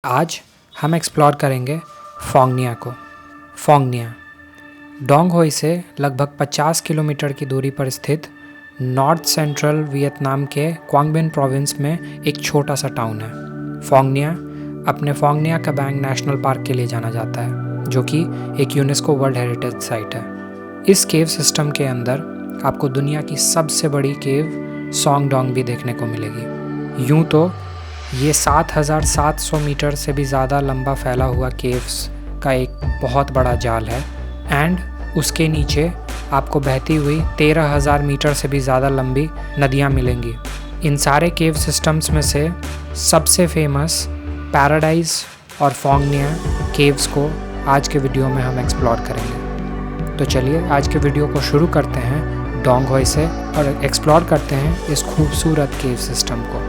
आज हम एक्सप्लोर करेंगे फोंगनिया को। फोंगनिया डोंग होई से लगभग 50 किलोमीटर की दूरी पर स्थित नॉर्थ सेंट्रल वियतनाम के क्वांग बिन प्रोविंस में एक छोटा सा टाउन है। फोंगनिया अपने फोंगनिया कबांग नेशनल पार्क के लिए जाना जाता है, जो कि एक यूनेस्को वर्ल्ड हेरिटेज साइट है। इस केव सिस्टम के अंदर आपको दुनिया की सबसे बड़ी केव सोंग डोंग भी देखने को मिलेगी। यूं तो ये 7,700 मीटर से भी ज़्यादा लंबा फैला हुआ केव्स का एक बहुत बड़ा जाल है एंड उसके नीचे आपको बहती हुई 13,000 मीटर से भी ज़्यादा लंबी नदियाँ मिलेंगी। इन सारे केव सिस्टम्स में से सबसे फेमस पैराडाइज और फोंगनिया केव्स को आज के वीडियो में हम एक्सप्लोर करेंगे। तो चलिए आज के वीडियो को शुरू करते हैं डोंग होई से और एक्सप्लोर करते हैं इस खूबसूरत केव सिस्टम को।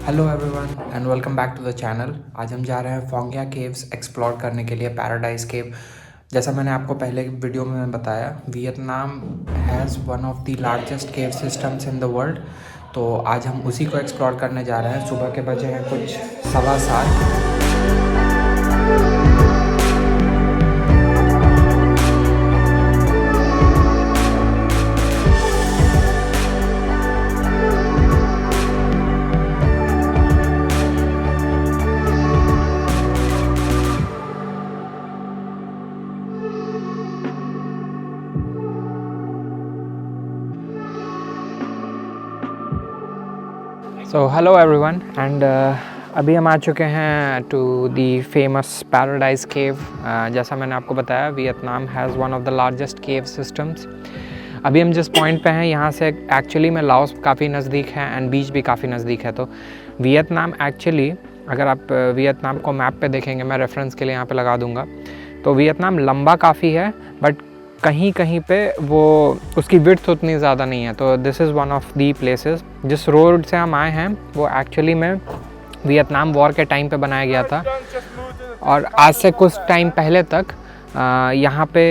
Hello everyone and welcome back to the channel. आज हम जा रहे हैं फोंगनिया केव्स एक्सप्लोर करने के लिए, पैराडाइज केव। जैसा मैंने आपको पहले वीडियो में बताया, Vietnam has one of the largest cave systems in the world. तो आज हम उसी को एक्सप्लोर करने जा रहे हैं। सुबह के बजे हैं कुछ 7:15। सो हेलो एवरीवन एंड अभी हम आ चुके हैं टू दी फेमस पैराडाइज केव। जैसा मैंने आपको बताया, Vietnam has one of the largest cave systems. अभी हम जिस पॉइंट पे हैं यहाँ से एक्चुअली में लाओस काफ़ी नज़दीक है एंड बीच भी काफ़ी नज़दीक है। तो वियतनाम एक्चुअली, अगर आप वियतनाम को मैप पे देखेंगे, मैं रेफरेंस के लिए यहाँ पे लगा दूँगा, तो वियतनाम लंबा काफ़ी है बट कहीं कहीं पे वो उसकी विड्थ उतनी ज़्यादा नहीं है। तो this is one of the places. जिस रोड से हम आए हैं वो एक्चुअली में वियतनाम वॉर के टाइम पे बनाया गया था और आज से कुछ टाइम पहले तक यहाँ पे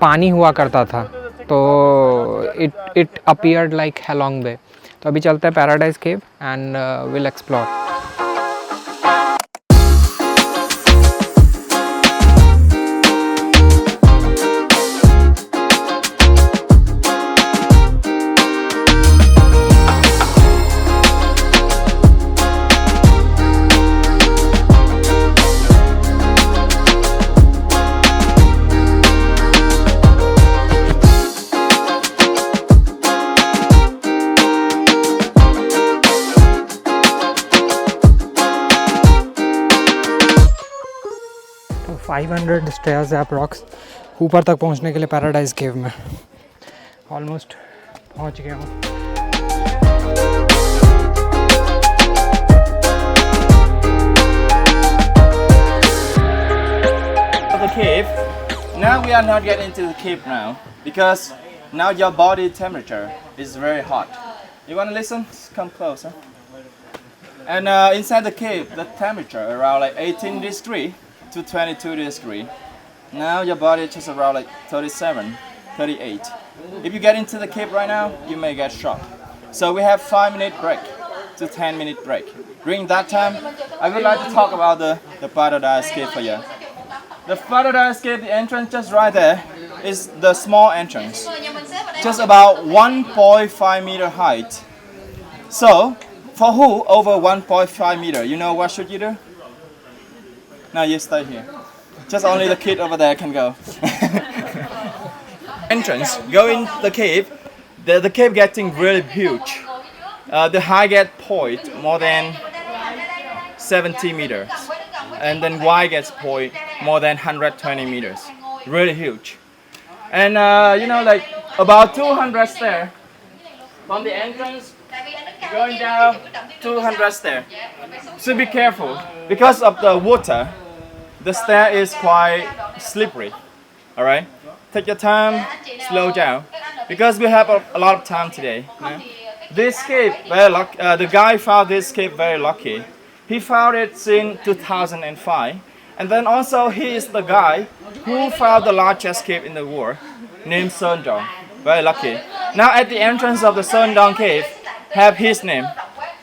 पानी हुआ करता था। तो इट अपीयर्ड लाइक हेलोंग बे। तो अभी चलते हैं paradise cave and will explore. तो 500 स्टेयर्स है अप्रॉक्स ऊपर तक पहुंचने के लिए पैराडाइज केव में। ऑलमोस्ट पहुंच गया हूँ। The cave. Now we are not getting into the cave now because now your body temperature is very hot. You want to listen? Come closer. And inside the cave, the temperature around like 18 degrees to 22 degrees. Now your body is just around like 37, 38. If you get into the cave right now, you may get shocked. So we have 5-minute break to 10-minute break. During that time, I would like to talk about the paradise cave for you. The paradise cave, the entrance just right there is the small entrance, just about 1.5 meter height. So for who over 1.5 meter, you know what should you do? No, you stay here. Just only the kid over there can go. Entrance, go in the cave. The cave getting really huge. The height get point more than 70 meters. And then wide gets point more than 120 meters. Really huge. And you know, like about 200 stairs from the entrance going down 200 stairs. So be careful because of the water. The stair is quite slippery. All right, take your time, slow down, because we have a lot of time today. Yeah? This cave, very lucky. The guy found this cave very lucky. He found it in 2005, and then also he is the guy who found the largest cave in the world, named Sơn Dong. Very lucky. Now at the entrance of the Sơn Dong cave, have his name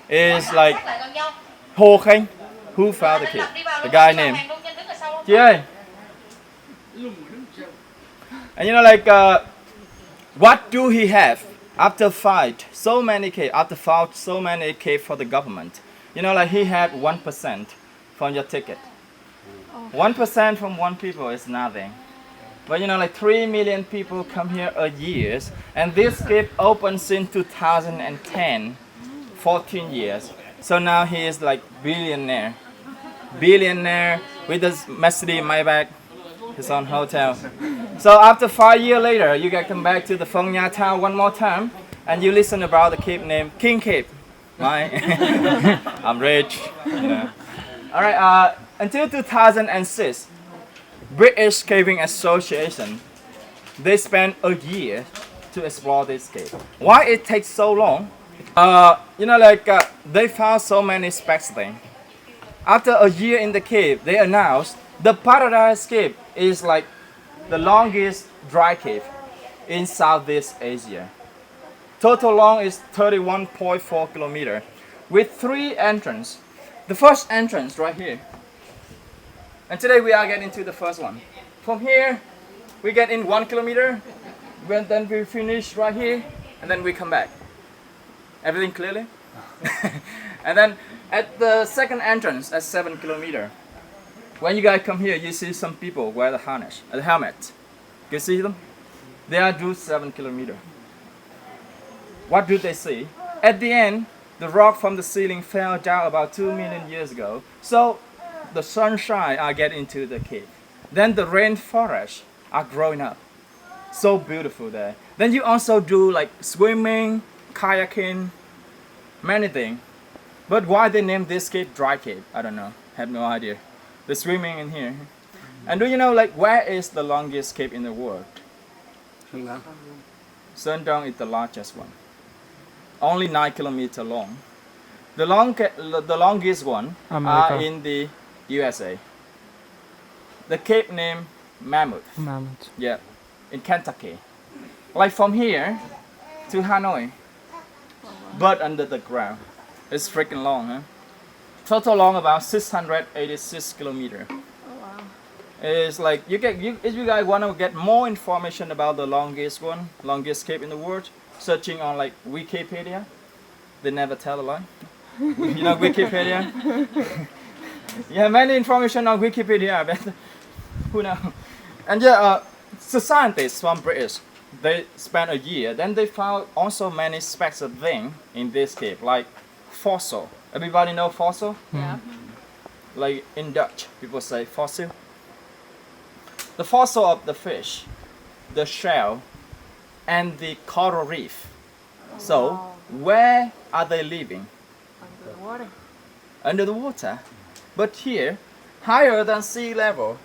is like Hồ Khanh, who found the cave. The guy name. Chị ơi. And you know, like, what do he have after fight so many cave, after fought so many cave for the government? You know, like he had 1% from your ticket. 1% from one people is nothing. But you know, like 3 million people come here a year, and this cave opens in 2010, 14 years. So now he is like billionaire with his Mercedes Maybach, his own hotel. So after 5 years later, you can come back to the Phong Nha town one more time, and you listen about the cave named King Cave. Right? I'm rich. You know. All right. Until 2006, British Caving Association, they spent a year to explore this cave. Why it takes so long? You know, like they found so many specimens. After a year in the cave, they announced the Paradise Cave is like the longest dry cave in Southeast Asia. Total long is 31.4 kilometers with 3 entrances. The first entrance right here. And today we are getting to the first one. From here, we get in 1 kilometer, then we finish right here, and then we come back. Everything clearly? And then at the second entrance at 7 kilometers, when you guys come here, you see some people wear the harness, the helmet. You see them? They are do 7 kilometers. What do they see? At the end, the rock from the ceiling fell down about 2 million years ago. So the sunshine are getting into the cave. Then the rainforests are growing up. So beautiful there. Then you also do like swimming, kayaking, many things. But why they name this cave Dry Cave? I don't know. Have no idea. The swimming in here. And do you know like where is the longest cave in the world? Sơn Đông is the largest one. Only 9 kilometers long. The longest one America. are in the USA. The cave named Mammoth. Yeah, in Kentucky. Like from here to Hanoi, but under the ground. It's freaking long, huh? Total long about 686 kilometers. Oh, wow. It's like if you guys want to get more information about the longest cave in the world, searching on like Wikipedia. They never tell a lie. You know Wikipedia? Yeah, many information on Wikipedia, but who knows? And yeah, so scientists from British, they spent a year. Then they found also many specs of things in this cave, like fossil. Everybody know fossil? Yeah. Like in Dutch, people say fossil. The fossil of the fish, the shell, and the coral reef. So, Wow. where are they living? Under the water. Under the water. But here, higher than sea level,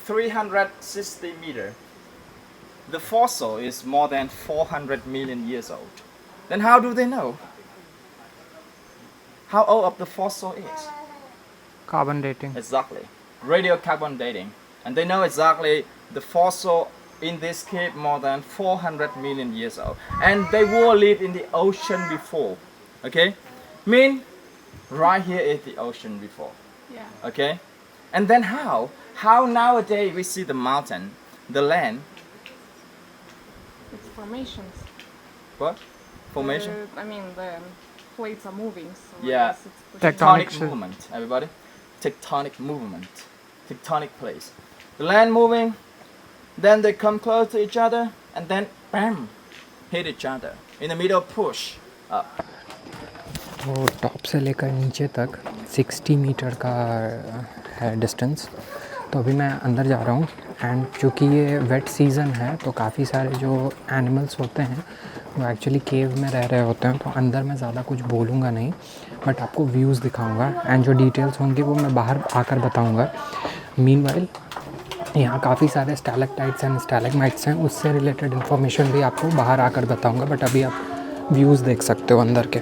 360 meters. The fossil is more than 400 million years old. Then how do they know how old of the fossil is? Carbon dating. Exactly. Radiocarbon dating. And they know exactly the fossil in this cave more than 400 million years old. And they will live in the ocean before. Okay? Mean right here is the ocean before. Yeah. Okay? And then how? How nowadays we see the mountain, the land, It's formations. what? Formation? I mean, the plates are moving, so I Yeah. guess it's pushing. Tectonic Tectonic shift. movement, everybody. Tectonic movement. Tectonic place. The land moving, then they come close to each other, and then bam, hit each other. In the middle, push up. तो top से लेकर नीचे तक 60 metre का है distance. तो अभी मैं अंदर जा रहा हूँ एंड चूँकि ये वेट सीज़न है तो काफ़ी सारे जो एनिमल्स होते हैं वो एक्चुअली केव में रह रहे होते हैं। तो अंदर मैं ज़्यादा कुछ बोलूँगा नहीं, बट आपको व्यूज़ दिखाऊँगा एंड जो डिटेल्स होंगी वो मैं बाहर आकर बताऊँगा। मीनवाइल यहाँ काफ़ी सारे स्टैलेक्टाइट्स एंड स्टैलेग्माइट्स हैं, उससे रिलेटेड इन्फॉर्मेशन भी आपको बाहर आकर बताऊँगा, बट अभी आप व्यूज़ देख सकते हो अंदर के।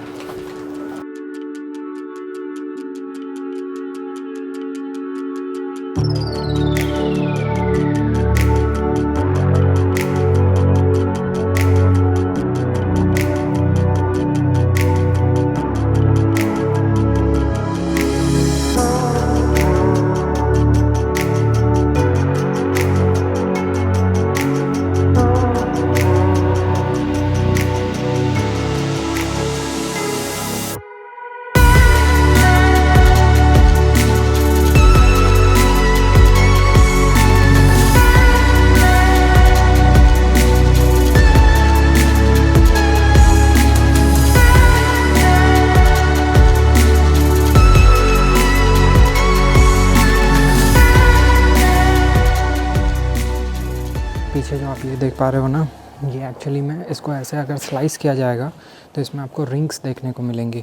देख पा रहे हो ना, ये एक्चुअली में इसको ऐसे अगर स्लाइस किया जाएगा तो इसमें आपको रिंग्स देखने को मिलेंगी।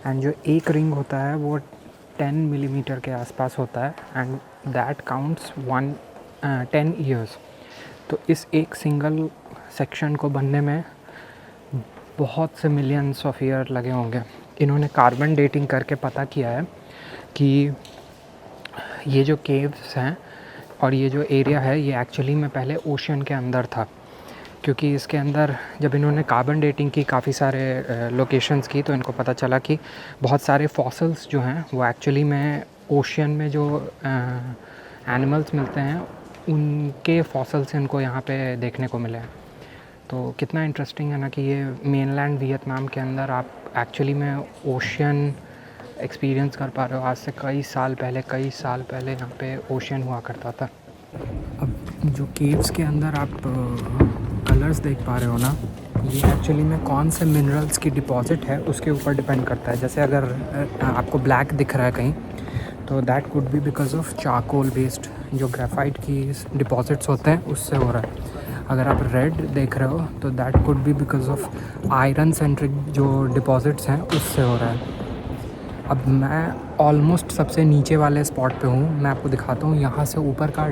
एंड जो एक रिंग होता है वो 10 मिलीमीटर के आसपास होता है एंड दैट काउंट्स 10 ईयर्स। तो इस एक सिंगल सेक्शन को बनने में बहुत से मिलियंस ऑफ ईयर लगे होंगे। इन्होंने कार्बन डेटिंग करके पता किया है कि ये जो केव्स हैं और ये जो एरिया है ये एक्चुअली में पहले ओशन के अंदर था, क्योंकि इसके अंदर जब इन्होंने कार्बन डेटिंग की काफ़ी सारे लोकेशंस की तो इनको पता चला कि बहुत सारे फॉसिल्स जो हैं वो एक्चुअली में ओशन में जो एनिमल्स मिलते हैं उनके फॉसिल्स इनको यहाँ पे देखने को मिले हैं। तो कितना इंटरेस्टिंग है ना कि ये मेनलैंड वियतनाम के अंदर आप एक्चुअली में ओशन एक्सपीरियंस कर पा रहे हो। आज से कई साल पहले यहाँ पे ओशन हुआ करता था। अब जो केव्स के अंदर आप कलर्स देख पा रहे हो ना, ये एक्चुअली में कौन से मिनरल्स की डिपॉज़िट है उसके ऊपर डिपेंड करता है। जैसे अगर आपको ब्लैक दिख रहा है कहीं तो that could be because of charcoal based जो ग्रेफाइट की डिपॉज़िट्स होते हैं उससे हो रहा है। अगर आप रेड देख रहे हो तो that could be because of iron centric जो डिपॉज़िट्स हैं उससे हो रहा है। अब मैं ऑलमोस्ट सबसे नीचे वाले स्पॉट पे हूँ। मैं आपको दिखाता हूँ यहाँ से ऊपर का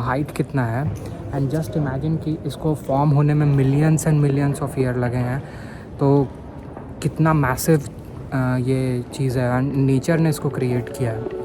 हाइट कितना है। एंड जस्ट इमेजिन कि इसको फॉर्म होने में millions and millions of year लगे हैं, तो कितना मैसिव ये चीज़ है। नेचर ने इसको क्रिएट किया है।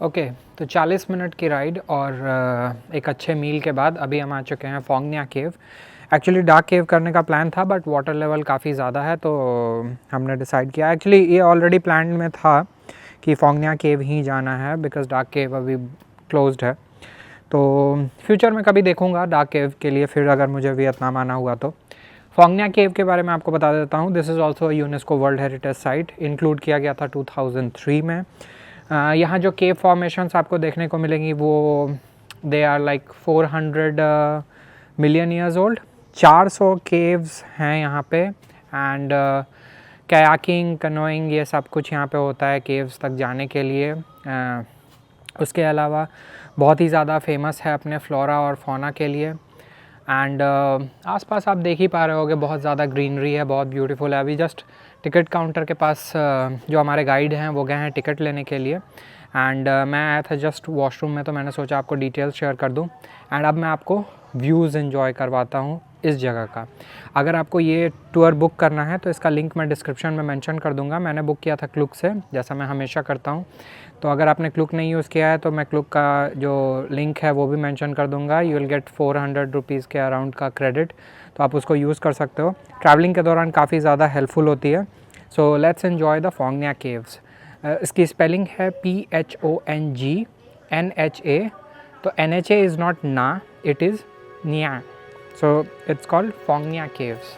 ओके तो 40 मिनट की राइड और एक अच्छे मील के बाद अभी हम आ चुके हैं फोंग न्या केव। एक्चुअली डार्क केव करने का प्लान था बट वाटर लेवल काफ़ी ज़्यादा है तो हमने डिसाइड किया। एक्चुअली ये ऑलरेडी प्लान में था कि फोंग न्या केव ही जाना है बिकॉज डार्क केव अभी क्लोज्ड है। तो फ्यूचर में कभी देखूंगा डार्क केव के लिए, फिर अगर मुझे वियतनाम आना हुआ तो। फोंग न्या केव के बारे में आपको बता देता हूँ। This is also UNESCO world heritage site, include किया गया था 2003 में। यहाँ जो केव फॉर्मेशंस आपको देखने को मिलेंगी वो they are like 400 million years old. 400 caves हैं यहाँ पे एंड कयाकिंग, कनोइंग ये सब कुछ यहाँ पे होता है केव्स तक जाने के लिए। उसके अलावा बहुत ही ज़्यादा फेमस है अपने फ्लोरा और फौना के लिए। एंड आसपास आप देख ही पा रहे होगे बहुत ज़्यादा ग्रीनरी है, बहुत ब्यूटीफुल है। अभी जस्ट टिकट काउंटर के पास जो हमारे गाइड हैं वो गए हैं टिकट लेने के लिए एंड मैं आया था जस्ट वॉशरूम में तो मैंने सोचा आपको डिटेल्स शेयर कर दूं। एंड अब मैं आपको व्यूज़ एंजॉय करवाता हूं इस जगह का। अगर आपको ये टूर बुक करना है तो इसका लिंक मैं डिस्क्रिप्शन में मेंशन कर दूंगा। मैंने बुक किया था क्लुक से, जैसा मैं हमेशा करता हूं। तो अगर आपने क्लुक नहीं यूज़ किया है तो मैं क्लुक का जो लिंक है वो भी मेंशन कर दूंगा। यू विल गेट 400 रुपीज़ के अराउंड का क्रेडिट, तो आप उसको यूज़ कर सकते हो। ट्रैवलिंग के दौरान काफ़ी ज़्यादा हेल्पफुल होती है। So let's enjoy the Phong Nha caves. इसकी स्पेलिंग है PHONGNHA. तो NHA इज़ नॉट ना, इट इज़ न्या. So it's called Phong Nha caves.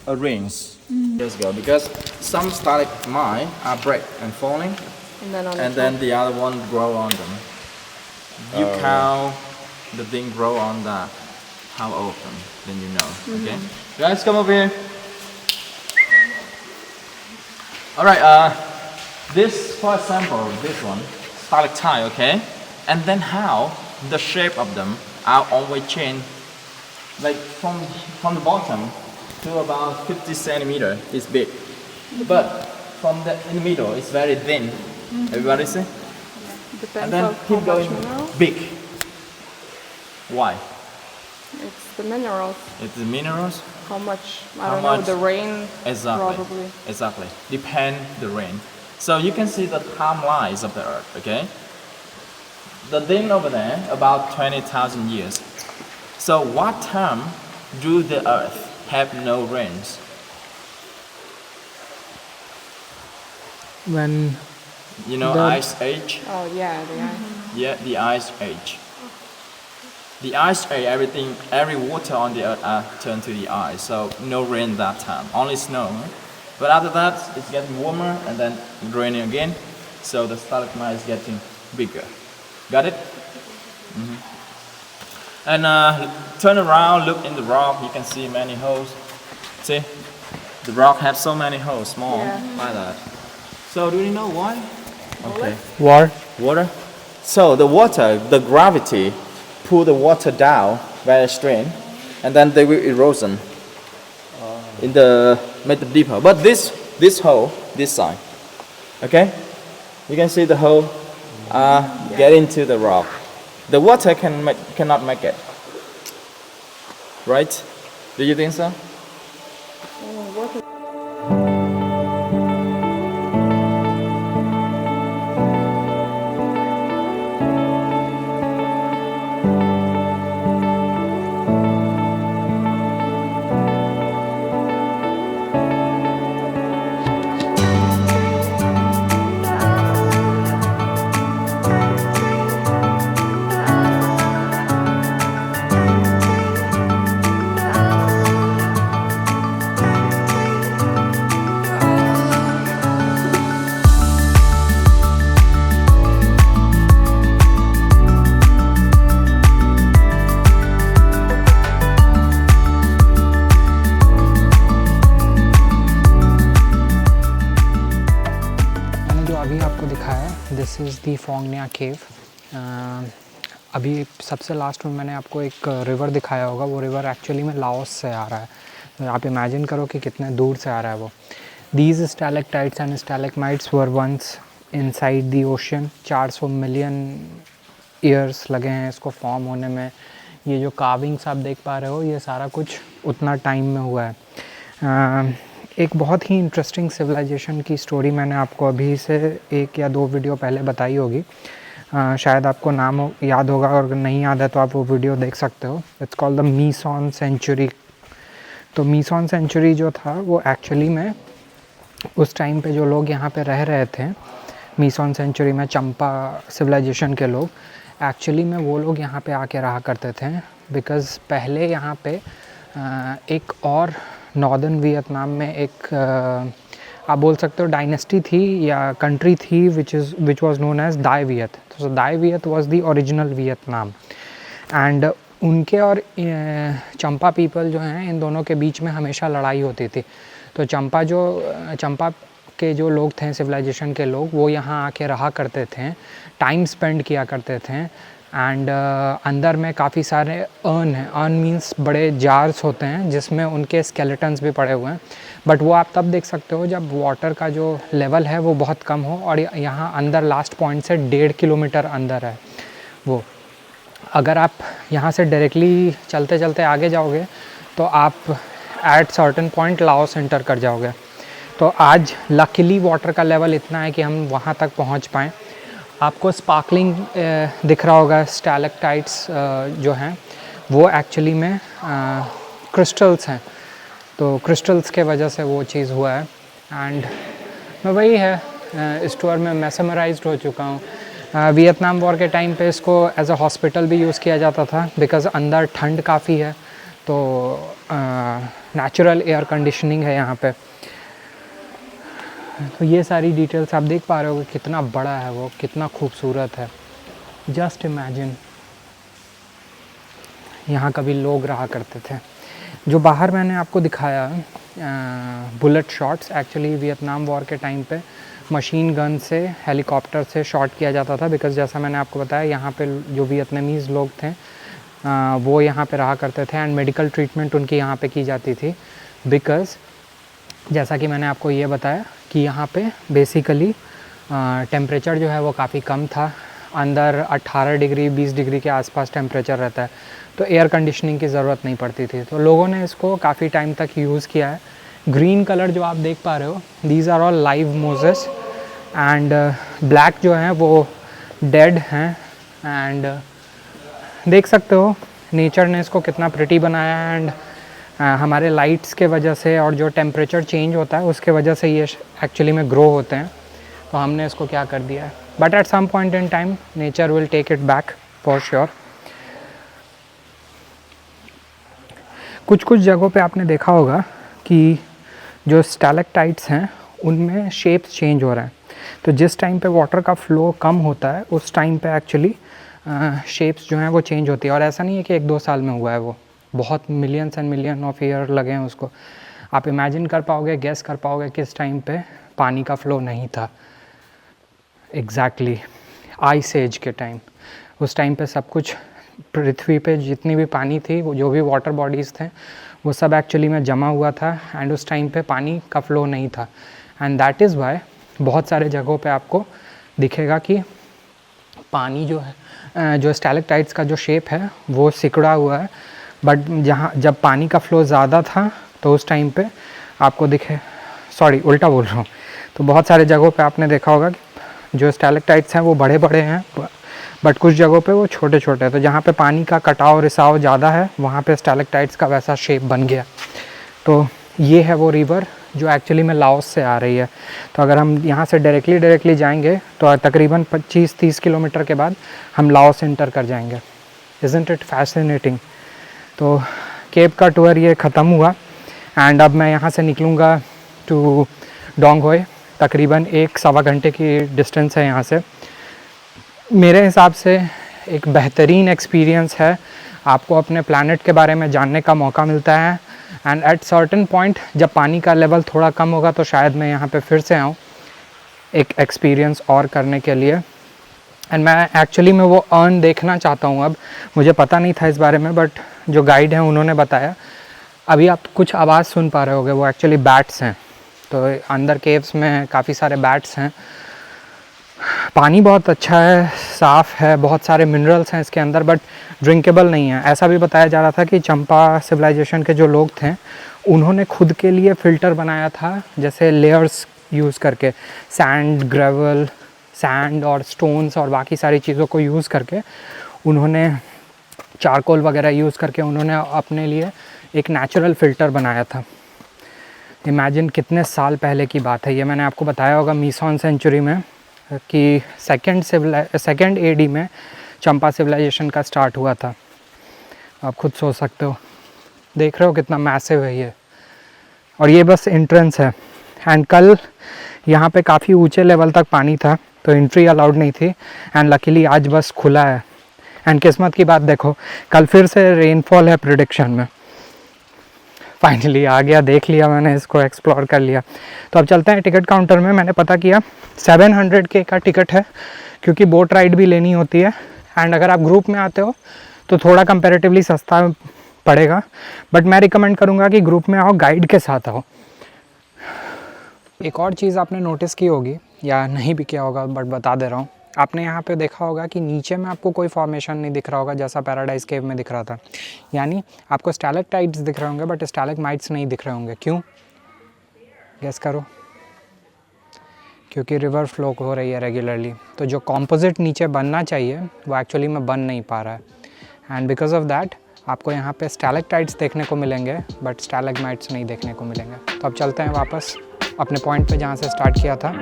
Rings. Let's go, because some stalagmite are break and falling, And then on and the then top. the other one grow on them. You count the thing grow on that, how often, then you know. Okay, guys, come over here. All right. This, for example, this one stalactite. Okay, and then how the shape of them are always change. Like from the bottom to about 50 centimeter is big, but from in the middle it's very thin. Everybody see? Depends And then on how keep much going mineral. big. Why? It's the minerals. It's the minerals. How much? I How don't much? know. The rain. Exactly. Probably. Exactly. Depend the rain. So you can see the timelines of the earth. Okay. The thing over there about 20,000 years. So what time do the earth have no rains? When You know, The- ice age. Oh yeah, the ice. Yeah, the ice age. The ice age, every water on the earth turned to the ice, so no rain that time, only snow. But after that, it's getting warmer and then raining again, so the stalagmite is getting bigger. Got it? And turn around, look in the rock, you can see many holes. See? The rock has so many holes, small, Yeah. like that. So do you know why? Okay. war, Water. So the water, the gravity, pull the water down very straight, and then they will erosion make it deeper. But this hole, this side, okay, you can see the hole get into the rock. The water cannot make it. Right? Do you think so? Is the Phong Nha cave. अभी सबसे last में मैंने आपको एक river दिखाया होगा, वो river actually में लाओस से आ रहा है। तो आप इमेजिन करो कि कितने दूर से आ रहा है वो। These stalactites and stalagmites were once inside the ocean. 400 million years लगे हैं इसको फॉर्म होने में। ये जो कार्विंग्स आप देख पा रहे हो, ये सारा कुछ उतना टाइम में हुआ है। एक बहुत ही इंटरेस्टिंग सिविलाइजेशन की स्टोरी मैंने आपको अभी से 1 या 2 वीडियो पहले बताई होगी। शायद आपको नाम याद होगा, और अगर नहीं याद है तो आप वो वीडियो देख सकते हो। It's called the My Son sanctuary. तो मीसॉन सेंचुरी जो था वो एक्चुअली में उस टाइम पे जो लोग यहाँ पे रह रहे थे मीसॉन सेंचुरी में, चंपा सिविलाइजेशन के लोग, एक्चुअली में वो लोग यहाँ पे आके रहा करते थे। बिकॉज़ पहले यहाँ पे एक और नॉर्दर्न वियतनाम में एक आप बोल सकते हो डायनेस्टी थी या कंट्री थी which was known as Dai Viet. तो Dai Viet was the original Vietnam. And उनके और चंपा पीपल जो हैं, इन दोनों के बीच में हमेशा लड़ाई होती थी। तो चंपा के जो लोग थे, सिविलाइजेशन के लोग, वो यहाँ आके रहा करते थे, टाइम स्पेंड किया करते थे। एंड अंदर में काफ़ी सारे अर्न हैं। अर्न मीन्स बड़े जार्स होते हैं जिसमें उनके स्केलेटन्स भी पड़े हुए हैं। बट वो आप तब देख सकते हो जब वाटर का जो लेवल है वो बहुत कम हो, और यहाँ अंदर लास्ट पॉइंट से 1.5 किलोमीटर अंदर है वो। अगर आप यहाँ से डायरेक्टली चलते चलते आगे जाओगे तो आप at certain point Laos enter कर जाओगे। तो आज लकीली वाटर का लेवल इतना है कि हम वहाँ तक पहुँच पाएँ। आपको स्पार्कलिंग दिख रहा होगा, स्टैलेक्टाइट्स जो हैं वो एक्चुअली में क्रिस्टल्स हैं। तो क्रिस्टल्स के वजह से वो चीज़ हुआ है। एंड मैं वही है, इस टूर में मैसेमराइज्ड हो चुका हूँ। वियतनाम वॉर के टाइम पे इसको एज अ हॉस्पिटल भी यूज़ किया जाता था, बिकॉज़ अंदर ठंड काफ़ी है, तो नेचुरल एयर कंडीशनिंग है यहाँ पे। तो ये सारी डिटेल्स आप देख पा रहे हो कितना बड़ा है वो, कितना खूबसूरत है। जस्ट इमेजिन यहाँ कभी लोग रहा करते थे। जो बाहर मैंने आपको दिखाया bullet shots, actually Vietnam war के टाइम पे मशीन गन से, हेलीकॉप्टर से शॉट किया जाता था। बिकॉज़ जैसा मैंने आपको बताया, यहाँ पे जो वियतनामीज़ लोग थे वो यहाँ पे रहा करते थे, एंड मेडिकल ट्रीटमेंट उनकी यहाँ पे की जाती थी। बिकॉज़ जैसा कि मैंने आपको ये बताया कि यहाँ पे बेसिकली टेम्परेचर जो है वो काफ़ी कम था। अंदर 18 डिग्री 20 डिग्री के आसपास टेम्परेचर रहता है, तो एयर कंडीशनिंग की ज़रूरत नहीं पड़ती थी। तो लोगों ने इसको काफ़ी टाइम तक यूज़ किया है। ग्रीन कलर जो आप देख पा रहे हो, these are all live mosses, and black जो हैं वो डेड हैं। एंड देख सकते हो नेचर ने इसको कितना प्रिटी बनाया है। एंड हमारे लाइट्स के वजह से और जो टेम्परेचर चेंज होता है उसके वजह से ये एक्चुअली में ग्रो होते हैं। तो हमने इसको क्या कर दिया है, but at some point in time nature will take it back for sure. कुछ जगहों पे आपने देखा होगा कि जो स्टैलेक्टाइट्स हैं उनमें शेप्स चेंज हो रहे हैं। तो जिस टाइम पे वाटर का फ्लो कम होता है उस टाइम पे एक्चुअली शेप्स जो हैं वो चेंज होती है। और ऐसा नहीं है कि 1-2 साल में हुआ है, वो बहुत millions and million of year लगे हैं उसको। आप इमेजिन कर पाओगे, गेस कर पाओगे किस टाइम पे पानी का फ्लो नहीं था। एग्जैक्टली आइस एज के टाइम, उस टाइम पे सब कुछ, पृथ्वी पे जितनी भी पानी थी, वो जो भी वाटर बॉडीज़ थे, वो सब एक्चुअली में जमा हुआ था। एंड उस टाइम पे पानी का फ्लो नहीं था। एंड दैट इज़ वाई बहुत सारे जगहों पे आपको दिखेगा कि पानी जो है, जो स्टैलेक्टाइट्स का जो शेप है वो सिकुड़ा हुआ है। बट जब पानी का फ्लो ज़्यादा था तो उस टाइम पे आपको उल्टा बोल रहा हूँ। तो बहुत सारे जगहों पे आपने देखा होगा कि जो स्टैलेक्टाइट्स हैं वो बड़े बड़े हैं, बट कुछ जगहों पे वो छोटे छोटे हैं। तो जहाँ पे पानी का कटाव रिसाव ज़्यादा है वहाँ पे स्टैलेक्टाइट्स का वैसा शेप बन गया। तो ये है वो रिवर जो एक्चुअली में लाओस से आ रही है। तो अगर हम यहाँ से डायरेक्टली जाएंगे तो तकरीबन 25-30 किलोमीटर के बाद हम लाओस एंटर कर जाएंगे। Isn't it fascinating. तो केप का टूर ये ख़त्म हुआ, एंड अब मैं यहाँ से निकलूँगा टू डोंग होए। तकरीबन 1-1.25 घंटे की डिस्टेंस है यहाँ से। मेरे हिसाब से एक बेहतरीन एक्सपीरियंस है, आपको अपने प्लैनेट के बारे में जानने का मौका मिलता है। एंड एट सर्टेन पॉइंट जब पानी का लेवल थोड़ा कम होगा तो शायद मैं यहाँ पे फिर से आऊँ एक एक्सपीरियंस और करने के लिए। एंड मैं एक्चुअली मैं वो अर्न देखना चाहता हूँ अब। मुझे पता नहीं था इस बारे में, बट जो गाइड हैं उन्होंने बताया। अभी आप कुछ आवाज़ सुन पा रहे होगे, वो एक्चुअली बैट्स हैं। तो अंदर केव्स में काफ़ी सारे बैट्स हैं। पानी बहुत अच्छा है, साफ़ है, बहुत सारे मिनरल्स हैं इसके अंदर, बट ड्रिंकेबल नहीं है। ऐसा भी बताया जा रहा था कि चंपा सिविलाइजेशन के जो लोग थे उन्होंने खुद के लिए फ़िल्टर बनाया था, जैसे लेयर्स यूज़ करके, सैंड और स्टोन्स और बाकी सारी चीज़ों को यूज़ करके, उन्होंने चारकोल वगैरह यूज़ करके उन्होंने अपने लिए एक नेचुरल फ़िल्टर बनाया था। इमेजिन कितने साल पहले की बात है ये। मैंने आपको बताया होगा मीसॉन सेंचुरी में कि सेकेंड एडी में चंपा सिविलाइजेशन का स्टार्ट हुआ था। आप खुद सोच सकते हो, देख रहे हो कितना मैसिव है ये। और ये बस एंट्रेंस है। एंड कल यहाँ पे काफ़ी ऊंचे लेवल तक पानी था, तो एंट्री अलाउड नहीं थी। एंड लकीली आज बस खुला है। एंड किस्मत की बात देखो, कल फिर से रेनफॉल है प्रेडिक्शन में। फाइनली आ गया, देख लिया मैंने, इसको एक्सप्लोर कर लिया। तो अब चलते हैं टिकट काउंटर में। मैंने पता किया 700 का टिकट है, क्योंकि बोट राइड भी लेनी होती है। एंड अगर आप ग्रुप में आते हो तो थोड़ा कंपैरेटिवली सस्ता पड़ेगा, बट मैं रिकमेंड करूँगा कि ग्रुप में आओ, गाइड के साथ आओ। एक और चीज़ आपने नोटिस की होगी या नहीं भी किया होगा, बट बता दे रहा हूँ। आपने यहाँ पे देखा होगा कि नीचे में आपको कोई फॉर्मेशन नहीं दिख रहा होगा, जैसा पैराडाइज केव में दिख रहा था। यानी आपको स्टैलेक्टाइट्स दिख रहे होंगे, बट स्टैलेगमाइट्स नहीं दिख रहे होंगे। क्यों? गेस करो। क्योंकि रिवर फ्लो हो रही है रेगुलरली, तो जो कॉम्पोजिट नीचे बनना चाहिए वो एक्चुअली में बन नहीं पा रहा है। एंड बिकॉज ऑफ दैट आपको यहाँ पे स्टैलेक्टाइट्स देखने को मिलेंगे, बट स्टैलेगमाइट्स नहीं देखने को मिलेंगे। तो अब चलते हैं वापस अपने पॉइंट पे जहाँ से स्टार्ट किया था।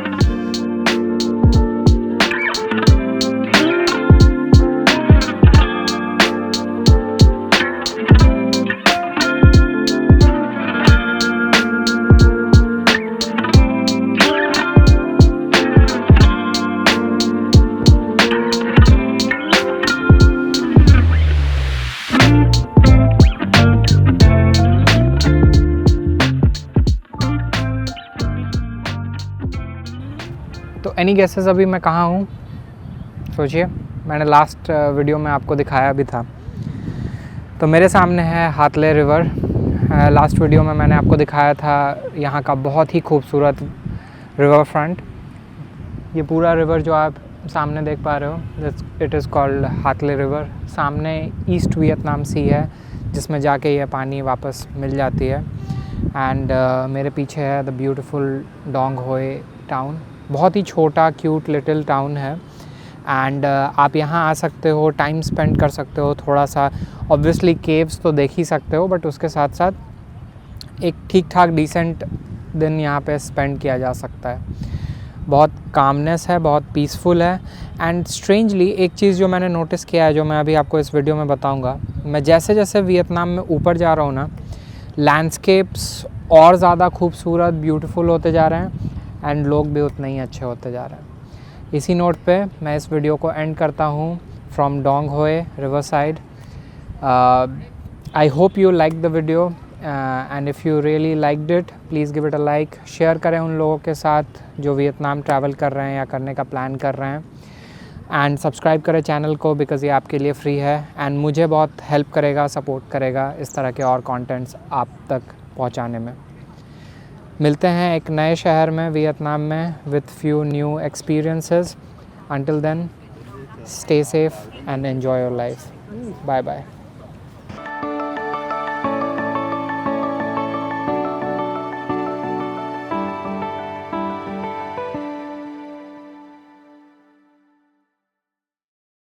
तो एनी गेसेस अभी मैं कहाँ हूँ? सोचिए, मैंने लास्ट वीडियो में आपको दिखाया भी था। तो मेरे सामने है हाथले रिवर। लास्ट वीडियो में मैंने आपको दिखाया था यहाँ का बहुत ही खूबसूरत रिवर फ्रंट। ये पूरा रिवर जो आप सामने देख पा रहे हो, इट इज़ कॉल्ड हाथले रिवर। सामने ईस्ट वियतनाम सी है, जिसमें जाके ये पानी वापस मिल जाती है। एंड मेरे पीछे है द ब्यूटीफुल डोंग होए टाउन। बहुत ही छोटा क्यूट लिटिल टाउन है। एंड आप यहाँ आ सकते हो, टाइम स्पेंड कर सकते हो थोड़ा सा। ऑब्वियसली केव्स तो देख ही सकते हो, बट उसके साथ साथ एक ठीक ठाक डिसेंट दिन यहाँ पे स्पेंड किया जा सकता है। बहुत कामनेस है, बहुत पीसफुल है। एंड स्ट्रेंजली एक चीज़ जो मैंने नोटिस किया है, जो मैं अभी आपको इस वीडियो में बताऊँगा, मैं जैसे जैसे वियतनाम में ऊपर जा रहा हूँ ना, लैंडस्केप्स और ज़्यादा खूबसूरत ब्यूटीफुल होते जा रहे हैं, एंड लोग भी उतने ही अच्छे होते जा रहे हैं। इसी नोट पे मैं इस वीडियो को एंड करता हूँ फ्रॉम डोंग होए river side. I hope you like the video, and if you really liked it, please give it a like. Share करें उन लोगों के साथ जो वियतनाम ट्रैवल कर रहे हैं या करने का प्लान कर रहे हैं। एंड सब्सक्राइब करें चैनल को, बिकॉज़ ये आपके लिए फ्री है एंड मुझे बहुत हेल्प करेगा, सपोर्ट करेगा इस तरह के और कंटेंट्स आप तक पहुंचाने में। मिलते हैं एक नए शहर में वियतनाम में with few new experiences. Until then, stay safe and enjoy your life. Bye bye.